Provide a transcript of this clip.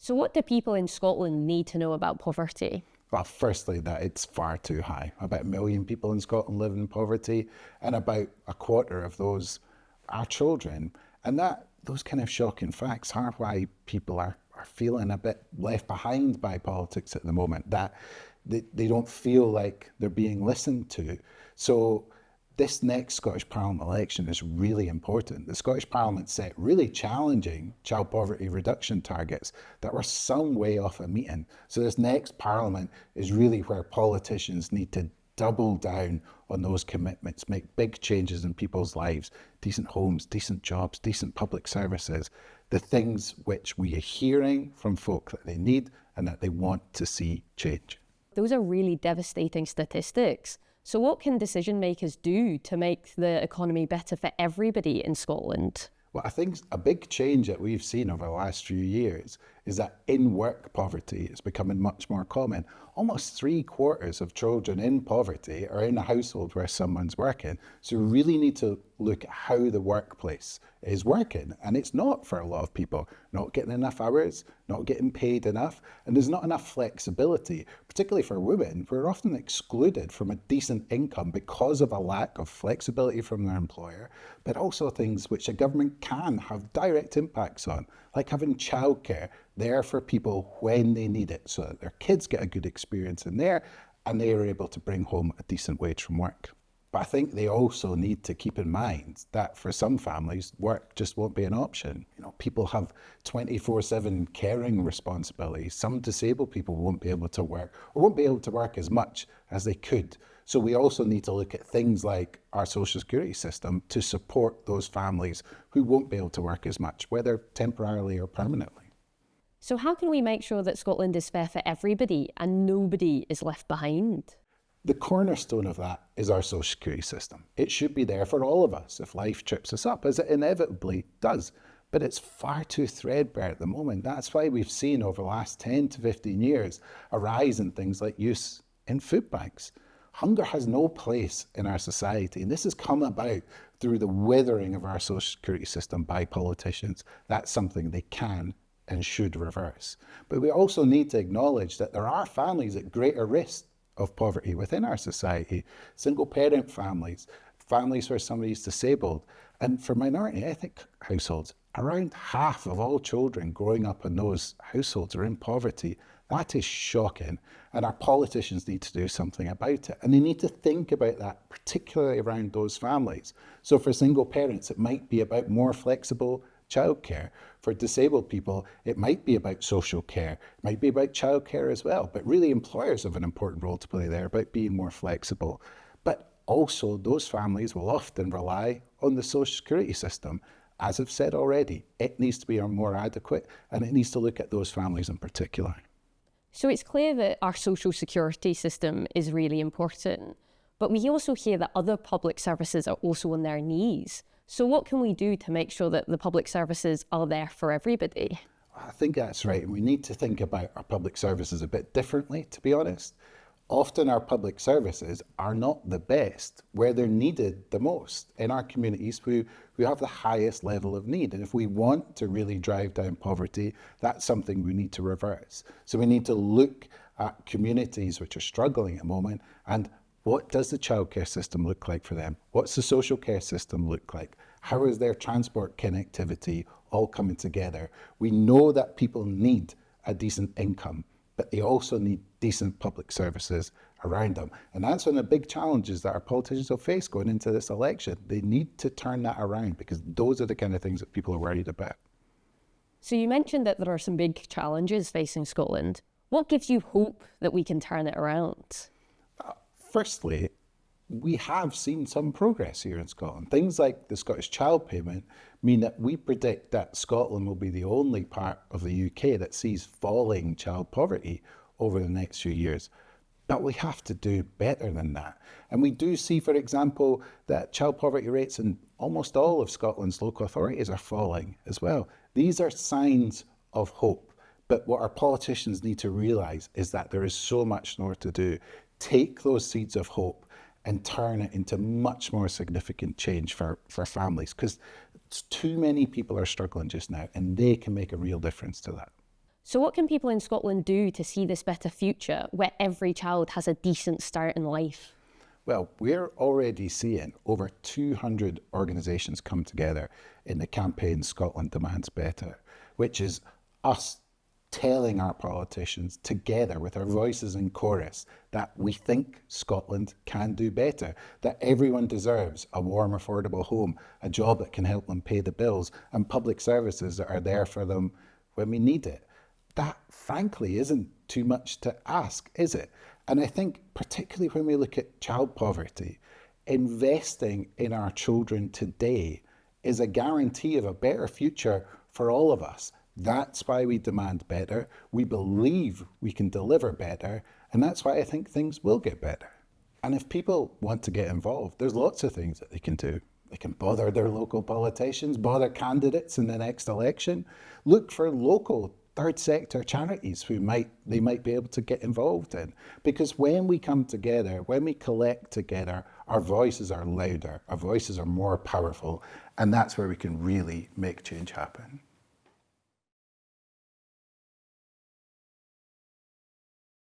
So what do people in Scotland need to know about poverty? Well, firstly, that it's far too high. About 1 million people in Scotland live in poverty, and about a quarter of those are children. And those kind of shocking facts are why people are feeling a bit left behind by politics at the moment, that they don't feel like they're being listened to. So this next Scottish Parliament election is really important. The Scottish Parliament set really challenging child poverty reduction targets that were some way off a meeting. So this next Parliament is really where politicians need to double down on those commitments, make big changes in people's lives, decent homes, decent jobs, decent public services, the things which we are hearing from folk that they need and that they want to see change. Those are really devastating statistics. So what can decision makers do to make the economy better for everybody in Scotland? Well, I think a big change that we've seen over the last few years is that in-work poverty is becoming much more common. Almost 3/4 of children in poverty are in a household where someone's working. So we really need to look at how the workplace is working. And it's not for a lot of people, not getting enough hours, not getting paid enough, and there's not enough flexibility, particularly for women. We're often excluded from a decent income because of a lack of flexibility from their employer, but also things which a government can have direct impacts on, like having childcare there for people when they need it, so that their kids get a good experience in there and they are able to bring home a decent wage from work. But I think they also need to keep in mind that for some families, work just won't be an option. You know, people have 24/7 caring responsibilities. Some disabled people won't be able to work or won't be able to work as much as they could. So we also need to look at things like our social security system to support those families who won't be able to work as much, whether temporarily or permanently. So how can we make sure that Scotland is fair for everybody and nobody is left behind? The cornerstone of that is our social security system. It should be there for all of us if life trips us up, as it inevitably does. But it's far too threadbare at the moment. That's why we've seen over the last 10 to 15 years a rise in things like use in food banks. Hunger has no place in our society, and this has come about through the withering of our social security system by politicians. That's something they can and should reverse. But we also need to acknowledge that there are families at greater risk of poverty within our society. Single parent families, families where somebody's disabled, and for minority ethnic households, around half of all children growing up in those households are in poverty. That is shocking, and our politicians need to do something about it. And they need to think about that, particularly around those families. So for single parents, it might be about more flexible childcare. For disabled people, it might be about social care, it might be about childcare as well, but really employers have an important role to play there about being more flexible. But also those families will often rely on the social security system. As I've said already, it needs to be more adequate and it needs to look at those families in particular. So it's clear that our social security system is really important, but we also hear that other public services are also on their knees. So what can we do to make sure that the public services are there for everybody? I think that's right. We need to think about our public services a bit differently, to be honest. Often our public services are not the best where they're needed the most in our communities who have the highest level of need. And if we want to really drive down poverty, that's something we need to reverse. So we need to look at communities which are struggling at the moment and what does the childcare system look like for them? What's the social care system look like? How is their transport connectivity all coming together? We know that people need a decent income, but they also need decent public services around them. And that's one of the big challenges that our politicians will face going into this election. They need to turn that around because those are the kind of things that people are worried about. So you mentioned that there are some big challenges facing Scotland. What gives you hope that we can turn it around? Firstly, we have seen some progress here in Scotland. Things like the Scottish Child Payment mean that we predict that Scotland will be the only part of the UK that sees falling child poverty over the next few years. But we have to do better than that. And we do see, for example, that child poverty rates in almost all of Scotland's local authorities are falling as well. These are signs of hope. But what our politicians need to realise is that there is so much more to do. Take those seeds of hope and turn it into much more significant change for families, because too many people are struggling just now and they can make a real difference to that. So what can people in Scotland do to see this better future where every child has a decent start in life? Well, we're already seeing over 200 organisations come together in the campaign Scotland Demands Better, which is us telling our politicians together with our voices in chorus that we think Scotland can do better, that everyone deserves a warm, affordable home, a job that can help them pay the bills, and public services that are there for them when we need it. That, frankly, isn't too much to ask, is it? And I think, particularly when we look at child poverty, investing in our children today is a guarantee of a better future for all of us. That's why we demand better. We believe we can deliver better. And that's why I think things will get better. And if people want to get involved, there's lots of things that they can do. They can bother their local politicians, bother candidates in the next election, look for local third sector charities they might be able to get involved in. Because when we come together, when we collect together, our voices are louder, our voices are more powerful, and that's where we can really make change happen.